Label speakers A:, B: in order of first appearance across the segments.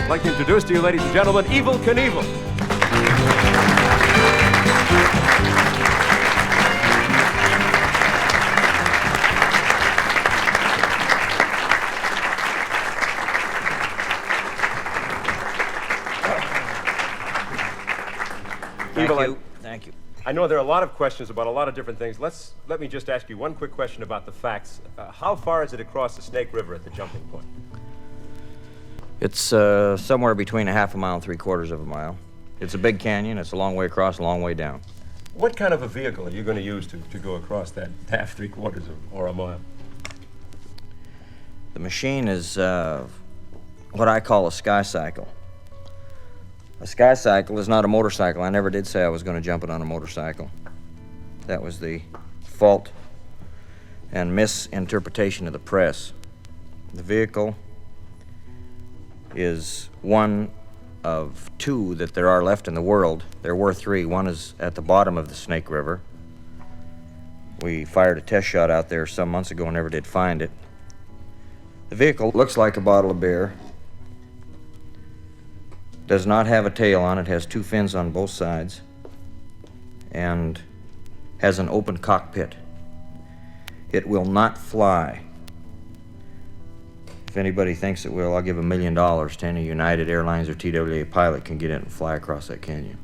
A: I'd like to introduce to you, ladies and gentlemen, Evel Knievel.
B: Thank you.
A: I know there are a lot of questions about a lot of different things. Let me just ask you one quick question about the facts. How far is it across the Snake River at the jumping point?
B: It's somewhere between a half a mile and 3/4 of a mile. It's a big canyon. It's a long way across, a long way down.
A: What kind of a vehicle are you going to use to go across that half, 3/4 or a mile?
B: The machine is what I call a sky cycle. A sky cycle is not a motorcycle. I never did say I was going to jump it on a motorcycle. That was the fault and misinterpretation of the press. The vehicle is one of two that there are left in the world. There were three. One is at the bottom of the Snake River. We fired a test shot out there some months ago and never did find it. The vehicle looks like a bottle of beer. Does not have a tail on it, has two fins on both sides, and has an open cockpit. It will not fly. If anybody thinks it will, I'll give $1 million to any United Airlines or TWA pilot can get in and fly across that canyon.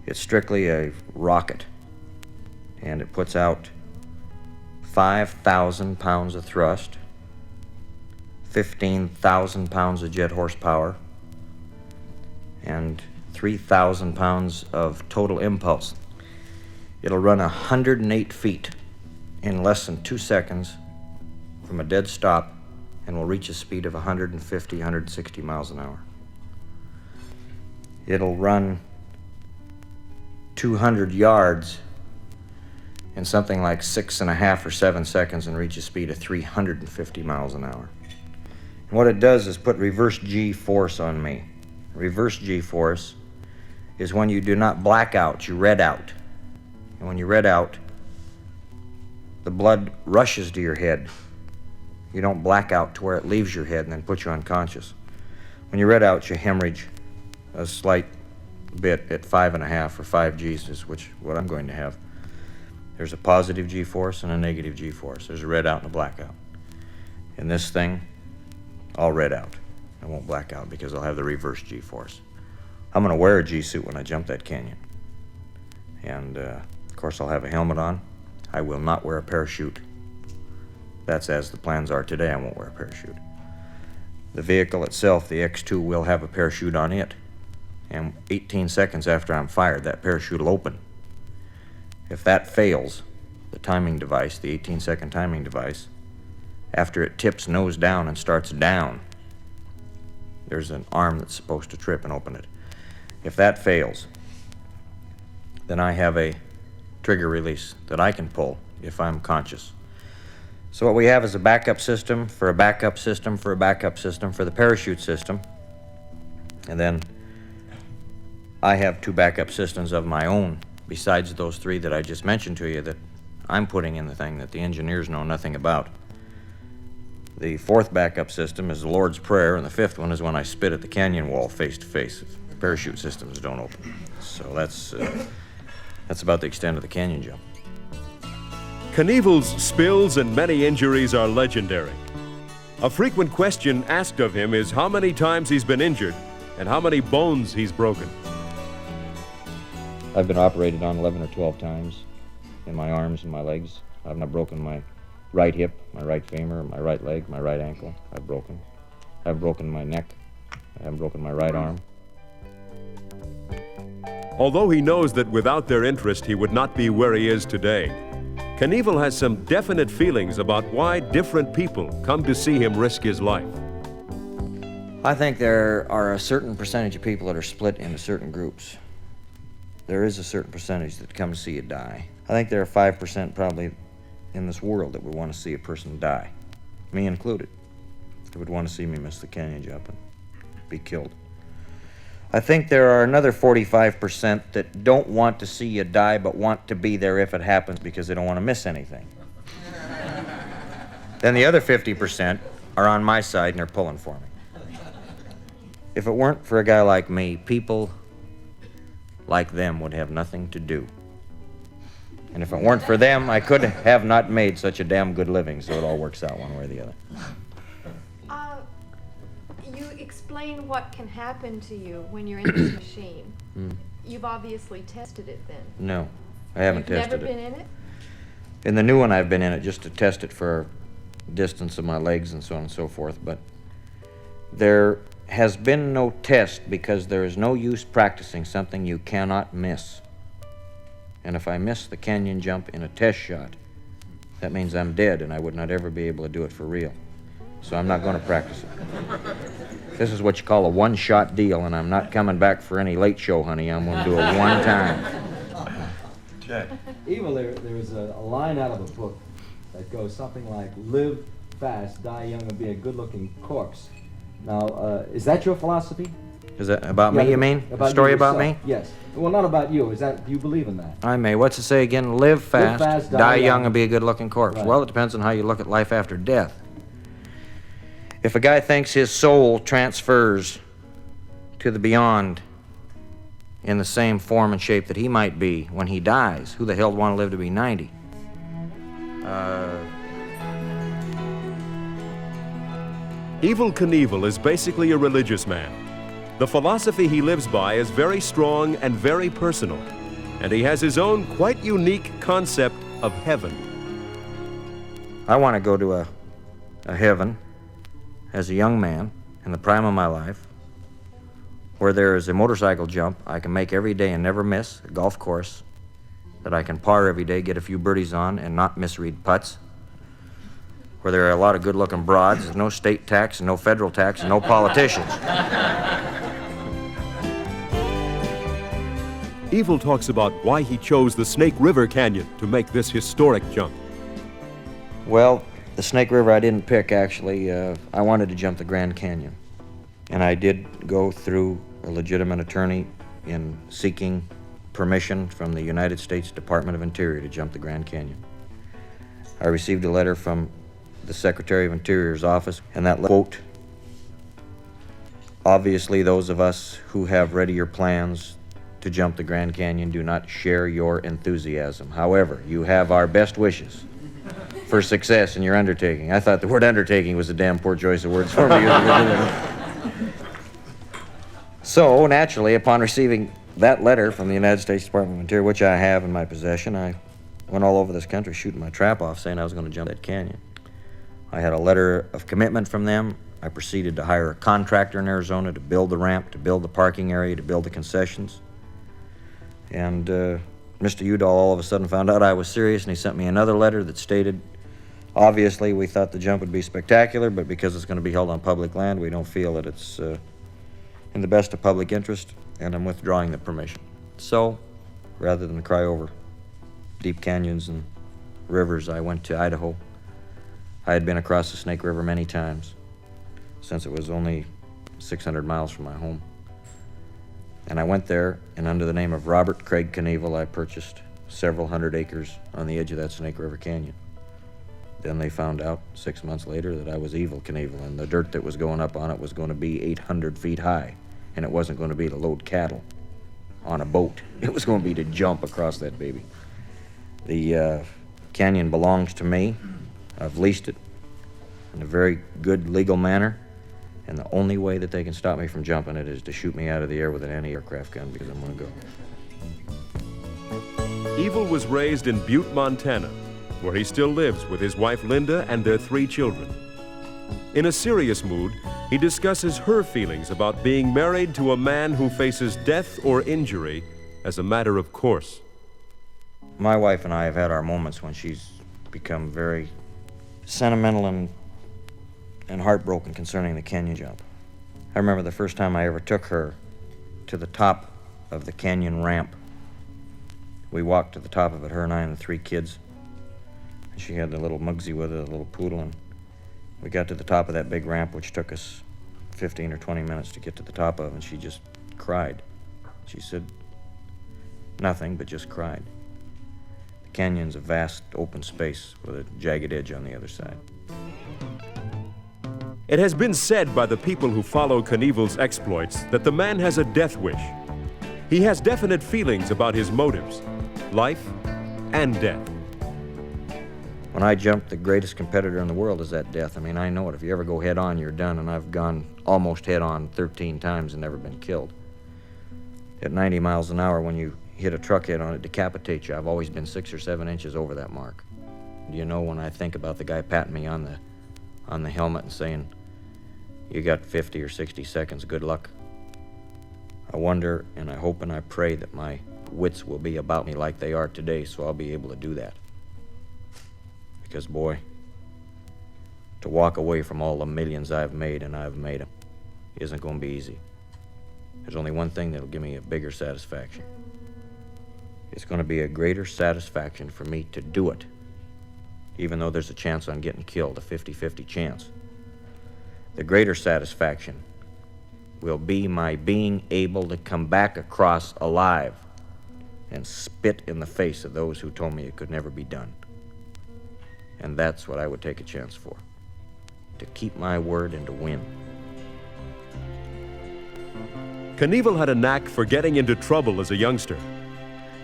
B: It's strictly a rocket, and it puts out 5,000 pounds of thrust, 15,000 pounds of jet horsepower, and 3,000 pounds of total impulse. It'll run 108 feet in less than 2 seconds from a dead stop and will reach a speed of 150, 160 miles an hour. It'll run 200 yards in something like 6.5 or 7 seconds and reach a speed of 350 miles an hour. And what it does is put reverse G-force on me. Reverse G-force is when you do not black out, you red out. And when you red out, the blood rushes to your head. You don't black out to where it leaves your head and then puts you unconscious. When you red out, you hemorrhage a slight bit at 5.5 or 5 G's, is what I'm going to have. There's a positive G-force and a negative G-force. There's a red out and a blackout. In this thing, I'll red out. I won't black out because I'll have the reverse G-force. I'm going to wear a G-suit when I jump that canyon. And, of course, I'll have a helmet on. I will not wear a parachute. That's as the plans are today. I won't wear a parachute. The vehicle itself, the X2, will have a parachute on it. And 18 seconds after I'm fired, that parachute will open. If that fails, the timing device, the 18-second timing device, after it tips nose down and starts down, there's an arm that's supposed to trip and open it. If that fails, then I have a trigger release that I can pull if I'm conscious. So what we have is a backup system for a backup system for a backup system for the parachute system. And then I have 2 backup systems of my own besides those 3 that I just mentioned to you that I'm putting in the thing that the engineers know nothing about. The 4th backup system is the Lord's Prayer, and the 5th one is when I spit at the canyon wall face to face if the parachute systems don't open. So that's about the extent of the canyon jump.
A: Knievel's spills and many injuries are legendary. A frequent question asked of him is how many times he's been injured and how many bones he's broken.
B: I've been operated on 11 or 12 times in my arms and my legs. I've not broken my right hip, my right femur, my right leg, my right ankle. I've broken my neck. I haven't broken my right arm.
A: Although he knows that without their interest he would not be where he is today, Knievel has some definite feelings about why different people come to see him risk his life.
B: I think there are a certain percentage of people that are split into certain groups. There is a certain percentage that come to see you die. I think there are 5% probably in this world that would want to see a person die, me included. They would want to see me miss the canyon jump and be killed. I think there are another 45% that don't want to see you die but want to be there if it happens because they don't want to miss anything. Then the other 50% are on my side and they're pulling for me. If it weren't for a guy like me, people like them would have nothing to do. And if it weren't for them, I could have not made such a damn good living, so it all works out one way or the other.
C: You explain what can happen to you when you're in this machine. You've obviously tested it then.
B: No, I haven't tested it.
C: You've never been in it?
B: In the new one, I've been in it just to test it for distance of my legs and so on and so forth, but there has been no test because there is no use practicing something you cannot miss. And if I miss the canyon jump in a test shot, that means I'm dead and I would not ever be able to do it for real. So I'm not going to practice it. This is what you call a one-shot deal, and I'm not coming back for any late show, honey. I'm going to do it one time.
D: Okay. Evel, there's a line out of a book that goes something like, live fast, die young, and be a good-looking corpse. Now, is that your philosophy?
B: Is that about me, you mean? A story about me?
D: Yes. Well, not about you. Do you believe in that?
B: I may. What's it say again? Live fast, die young, and be a good-looking corpse.
D: Right.
B: Well, it depends on how you look at life after death. If a guy thinks his soul transfers to the beyond in the same form and shape that he might be when he dies, who the hell would want to live to be 90?
A: Evel Knievel is basically a religious man. The philosophy he lives by is very strong and very personal, and he has his own quite unique concept of heaven.
B: I want to go to a heaven as a young man in the prime of my life where there is a motorcycle jump I can make every day and never miss, a golf course that I can par every day, get a few birdies on, and not misread putts, where there are a lot of good-looking broads, no state tax, and no federal tax, and no politicians.
A: Evel talks about why he chose the Snake River Canyon to make this historic jump.
B: Well, the Snake River I didn't pick, actually. I wanted to jump the Grand Canyon. And I did go through a legitimate attorney in seeking permission from the United States Department of Interior to jump the Grand Canyon. I received a letter from the Secretary of Interior's office, and that quote, obviously those of us who have readier plans to jump the Grand Canyon do not share your enthusiasm. However, you have our best wishes for success in your undertaking. I thought the word undertaking was a damn poor choice of words for me. So, naturally, upon receiving that letter from the United States Department of Interior, which I have in my possession, I went all over this country shooting my trap off saying I was going to jump that canyon. I had a letter of commitment from them. I proceeded to hire a contractor in Arizona to build the ramp, to build the parking area, to build the concessions. And Mr. Udall all of a sudden found out I was serious, and he sent me another letter that stated, obviously, we thought the jump would be spectacular, but because it's going to be held on public land, we don't feel that it's in the best of public interest, and I'm withdrawing the permission. So, rather than cry over deep canyons and rivers, I went to Idaho. I had been across the Snake River many times, since it was only 600 miles from my home. And I went there, and under the name of Robert Craig Knievel, I purchased several hundred acres on the edge of that Snake River Canyon. Then they found out 6 months later that I was Evel Knievel, and the dirt that was going up on it was going to be 800 feet high, and it wasn't going to be to load cattle on a boat. It was going to be to jump across that baby. The canyon belongs to me. I've leased it in a very good legal manner, and the only way that they can stop me from jumping it is to shoot me out of the air with an anti-aircraft gun, because I'm going to go.
A: Evel was raised in Butte, Montana, where he still lives with his wife Linda and their 3 children. In a serious mood, he discusses her feelings about being married to a man who faces death or injury as a matter of course.
B: My wife and I have had our moments when she's become very sentimental and heartbroken concerning the canyon jump. I remember the first time I ever took her to the top of the canyon ramp. We walked to the top of it, her and I and the 3 kids. And she had the little Mugsy with her, the little poodle, and we got to the top of that big ramp, which took us 15 or 20 minutes to get to the top of, and she just cried. She said nothing, but just cried. The canyon's a vast open space with a jagged edge on the other side.
A: It has been said by the people who follow Knievel's exploits that the man has a death wish. He has definite feelings about his motives, life and death.
B: When I jump, the greatest competitor in the world is that death. I mean, I know it. If you ever go head on, you're done, and I've gone almost head on 13 times and never been killed. At 90 miles an hour, when you hit a truck head on, it decapitates you. I've always been 6 or 7 inches over that mark. Do you know, when I think about the guy patting me on the helmet and saying, "You got 50 or 60 seconds, good luck," I wonder and I hope and I pray that my wits will be about me like they are today, so I'll be able to do that. Because, boy, to walk away from all the millions I've made, and I've made them, isn't going to be easy. There's only one thing that'll give me a bigger satisfaction. It's going to be a greater satisfaction for me to do it, even though there's a chance on getting killed, a 50-50 chance. The greater satisfaction will be my being able to come back across alive and spit in the face of those who told me it could never be done. And that's what I would take a chance for, to keep my word and to win.
A: Knievel had a knack for getting into trouble as a youngster.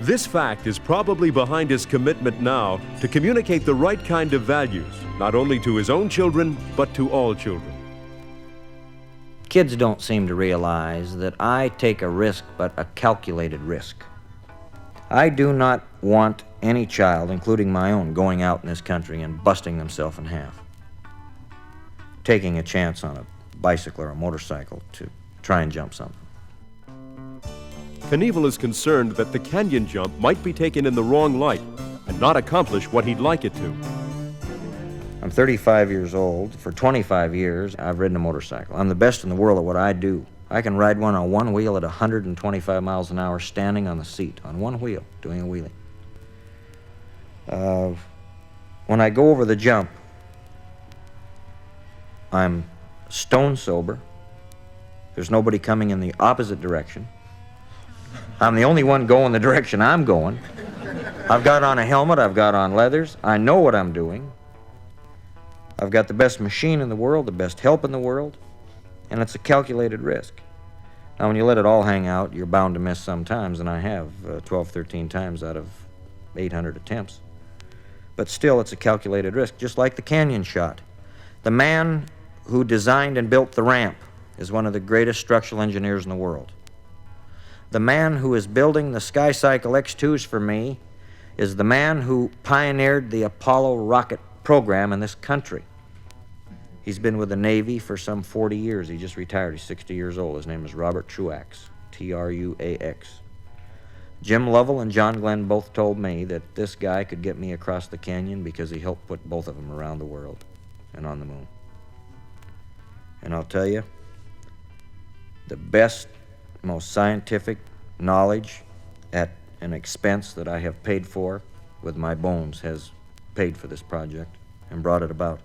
A: This fact is probably behind his commitment now to communicate the right kind of values, not only to his own children, but to all children.
B: Kids don't seem to realize that I take a risk, but a calculated risk. I do not want any child, including my own, going out in this country and busting themselves in half, taking a chance on a bicycle or a motorcycle to try and jump something.
A: Knievel is concerned that the canyon jump might be taken in the wrong light and not accomplish what he'd like it to.
B: I'm 35 years old. For 25 years, I've ridden a motorcycle. I'm the best in the world at what I do. I can ride one on one wheel at 125 miles an hour, standing on the seat, on one wheel, doing a wheelie. When I go over the jump, I'm stone sober. There's nobody coming in the opposite direction. I'm the only one going the direction I'm going. I've got on a helmet, I've got on leathers. I know what I'm doing. I've got the best machine in the world, the best help in the world, and it's a calculated risk. Now, when you let it all hang out, you're bound to miss sometimes, and I have 12, 13 times out of 800 attempts. But still, it's a calculated risk, just like the canyon shot. The man who designed and built the ramp is one of the greatest structural engineers in the world. The man who is building the SkyCycle X2s for me is the man who pioneered the Apollo rocket program in this country. He's been with the Navy for some 40 years. He just retired. He's 60 years old. His name is Robert Truax, Truax. Jim Lovell and John Glenn both told me that this guy could get me across the canyon because he helped put both of them around the world and on the moon. And I'll tell you, the best, most scientific knowledge at an expense that I have paid for with my bones has paid for this project and brought it about.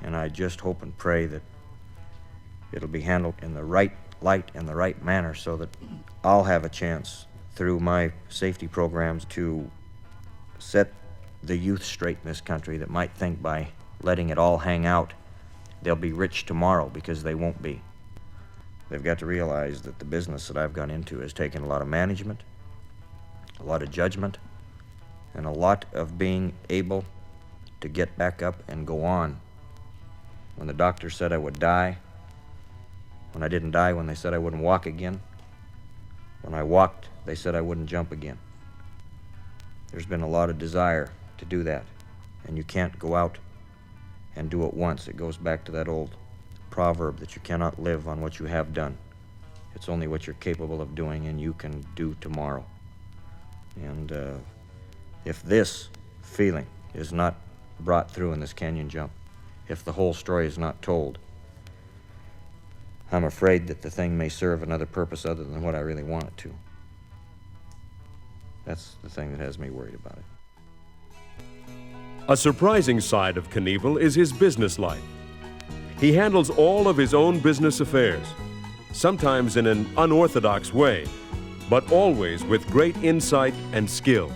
B: And I just hope and pray that it'll be handled in the right light and the right manner so that I'll have a chance through my safety programs to set the youth straight in this country that might think by letting it all hang out they'll be rich tomorrow, because they won't be. They've got to realize that the business that I've gone into has taken a lot of management, a lot of judgment, and a lot of being able to get back up and go on. When the doctor said I would die, when I didn't die, when they said I wouldn't walk again, when I walked, they said I wouldn't jump again. There's been a lot of desire to do that, and you can't go out and do it once. It goes back to that old proverb that you cannot live on what you have done. It's only what you're capable of doing and you can do tomorrow. And if this feeling is not brought through in this canyon jump, if the whole story is not told, I'm afraid that the thing may serve another purpose other than what I really want it to. That's the thing that has me worried about it.
A: A surprising side of Knievel is his business life. He handles all of his own business affairs, sometimes in an unorthodox way, but always with great insight and skill.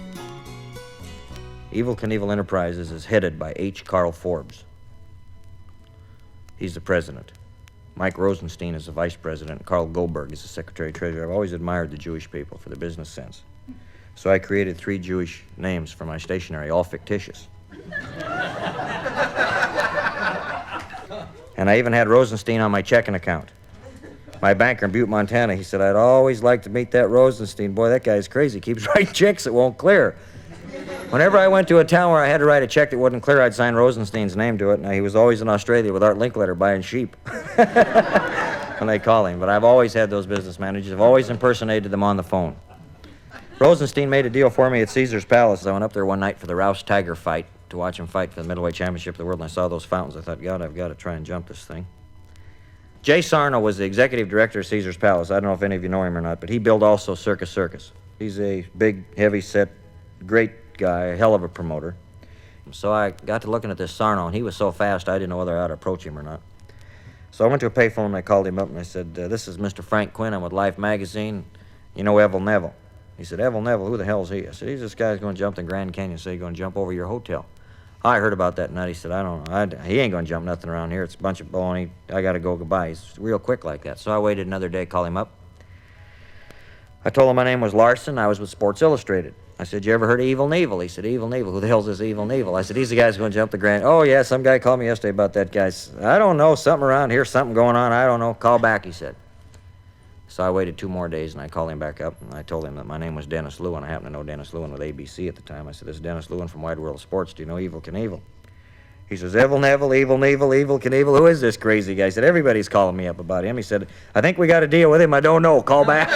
B: Evel Knievel Enterprises is headed by H. Carl Forbes. He's the president. Mike Rosenstein is the vice president, and Carl Goldberg is the secretary-treasurer. I've always admired the Jewish people for their business sense. So I created 3 Jewish names for my stationery, all fictitious. And I even had Rosenstein on my checking account. My banker in Butte, Montana, he said, I'd always like to meet that Rosenstein. Boy, that guy's crazy. He keeps writing checks that won't clear. Whenever I went to a town where I had to write a check that wasn't clear, I'd sign Rosenstein's name to it. Now, he was always in Australia with Art Linkletter buying sheep when they call him. But I've always had those business managers. I've always impersonated them on the phone. Rosenstein made a deal for me at Caesar's Palace. I went up there one night for the Rouse Tiger fight to watch him fight for the middleweight championship of the world, and I saw those fountains. I thought, God, I've got to try and jump this thing. Jay Sarno was the executive director of Caesar's Palace. I don't know if any of you know him or not, but he built also Circus. He's a big, heavy-set, great guy, a hell of a promoter. So I got to looking at this Sarno, and he was so fast I didn't know whether I ought to approach him or not. So I went to a payphone, and I called him up, and I said, this is Mr. Frank Quinn. I'm with Life magazine. You know Evel Neville? He said, Evel Neville, who the hell's he? I said, he's this guy's going to jump the Grand Canyon, so he's going to jump over your hotel. I heard about that night. He said, I don't know. He ain't going to jump nothing around here. It's a bunch of baloney. I got to go goodbye. He's real quick like that. So I waited another day, called him up. I told him my name was Larson. I was with Sports Illustrated. I said, you ever heard of Evel Knievel? He said, Evel Knievel. Who the hell's this Evel Knievel? I said, he's the guy who's going to jump the Grand. Oh, yeah, some guy called me yesterday about that guy. I don't know, something around here, something going on. I don't know. Call back, he said. So I waited 2 more days, and I called him back up, and I told him that my name was Dennis Lewin. I happened to know Dennis Lewin with ABC at the time. I said, this is Dennis Lewin from Wide World of Sports. Do you know Evel Knievel? He says, Evel Neville, Evel Knievel. Who is this crazy guy? I said, everybody's calling me up about him. He said, I think we got to deal with him. I don't know. Call back.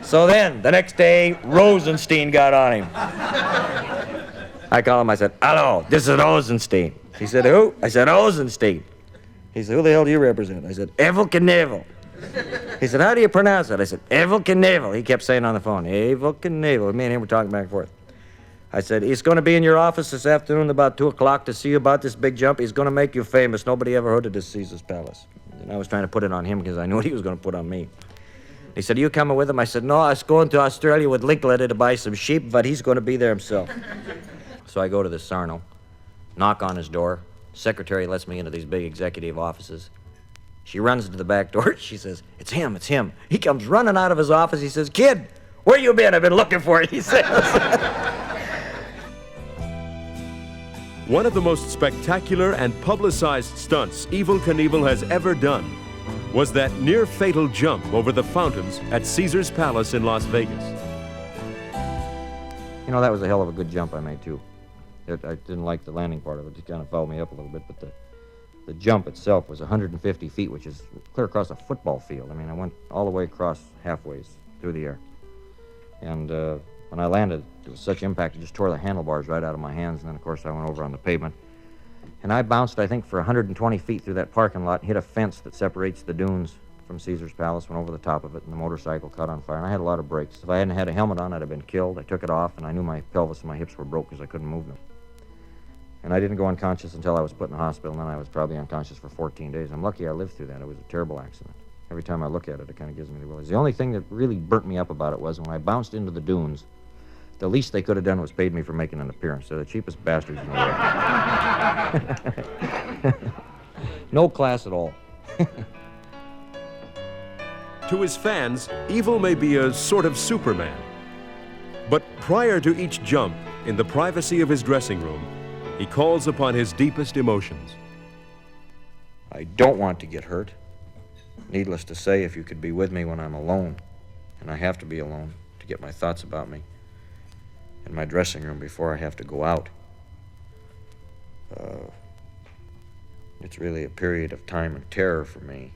B: So then, the next day, Rosenstein got on him. I called him. I said, hello, this is Rosenstein. He said, who? I said, Rosenstein. He said, who the hell do you represent? I said, Evel Knievel. He said, how do you pronounce it? I said, Evel Knievel. He kept saying on the phone, Evel Knievel. Me and him were talking back and forth. I said, he's going to be in your office this afternoon about 2 o'clock to see you about this big jump. He's going to make you famous. Nobody ever heard of this Caesar's Palace. And I was trying to put it on him because I knew what he was going to put on me. He said, are you coming with him? I said, no, I was going to Australia with Linkletter to buy some sheep, but he's going to be there himself. So I go to this Sarno, knock on his door. Secretary lets me into these big executive offices. She runs to the back door. She says, it's him. He comes running out of his office. He says, kid, where you been? I've been looking for you, he says.
A: One of the most spectacular and publicized stunts Evel Knievel has ever done was that near-fatal jump over the fountains at Caesar's Palace in Las Vegas.
B: You know, that was a hell of a good jump I made, too. I didn't like the landing part of it. It kind of fouled me up a little bit, but the jump itself was 150 feet, which is clear across a football field. I mean, I went all the way across halfways through the air. And when I landed, there was such impact, it just tore the handlebars right out of my hands, and then, of course, I went over on the pavement. And I bounced, I think, for 120 feet through that parking lot, hit a fence that separates the dunes from Caesar's Palace, went over the top of it, and the motorcycle caught on fire. And I had a lot of brakes. If I hadn't had a helmet on, I'd have been killed. I took it off, and I knew my pelvis and my hips were broke because I couldn't move them. And I didn't go unconscious until I was put in the hospital, and then I was probably unconscious for 14 days. I'm lucky I lived through that. It was a terrible accident. Every time I look at it, it kind of gives me the willies. The only thing that really burnt me up about it was when I bounced into the dunes, the least they could have done was paid me for making an appearance. They're the cheapest bastards in the world. No class at all.
A: To his fans, Evel may be a sort of Superman. But prior to each jump, in the privacy of his dressing room, he calls upon his deepest emotions.
B: I don't want to get hurt. Needless to say, if you could be with me when I'm alone, and I have to be alone to get my thoughts about me, in my dressing room before I have to go out. It's really a period of time and terror for me.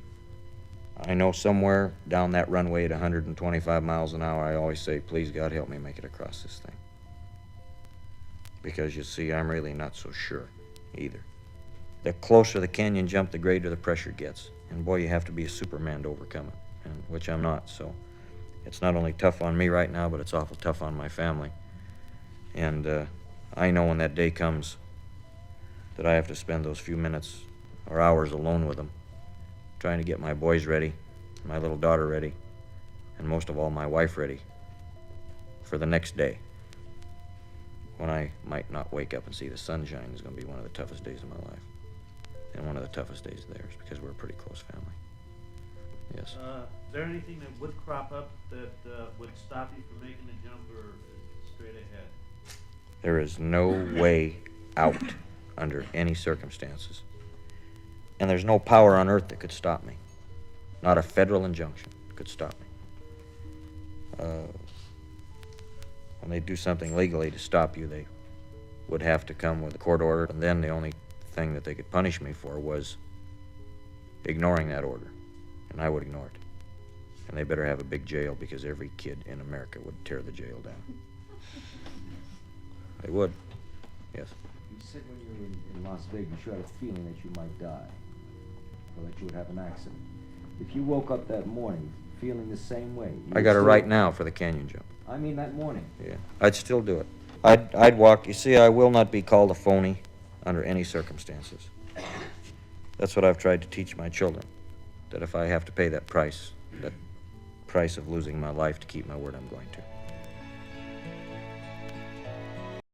B: I know somewhere down that runway at 125 miles an hour, I always say, please, God, help me make it across this thing. Because, you see, I'm really not so sure either. The closer the canyon jump, the greater the pressure gets. And, boy, you have to be a Superman to overcome it, and which I'm not. So it's not only tough on me right now, but it's awful tough on my family. And I know when that day comes that I have to spend those few minutes or hours alone with them, trying to get my boys ready, my little daughter ready, and most of all, my wife ready for the next day, when I might not wake up and see the sunshine. Is going to be one of the toughest days of my life. and one of the toughest days of theirs because we're a pretty close family. Yes.
E: Is there anything that would crop up that would stop you from making the jump, or straight ahead?
B: There is no way out under any circumstances. And there's no power on earth that could stop me. Not a federal injunction could stop me. When they do something legally to stop you, they would have to come with a court order, and then the only thing that they could punish me for was ignoring that order, and I would ignore it. And they better have a big jail, because every kid in America would tear the jail down. They would, yes.
D: You said when you were in Las Vegas you had a feeling that you might die, or that you would have an accident. If you woke up that morning feeling the same way...
B: I got it right now for the canyon jump.
D: I mean that morning.
B: Yeah, I'd still do it. I'd walk. You see, I will not be called a phony under any circumstances. That's what I've tried to teach my children, that if I have to pay that price of losing my life to keep my word, I'm going to.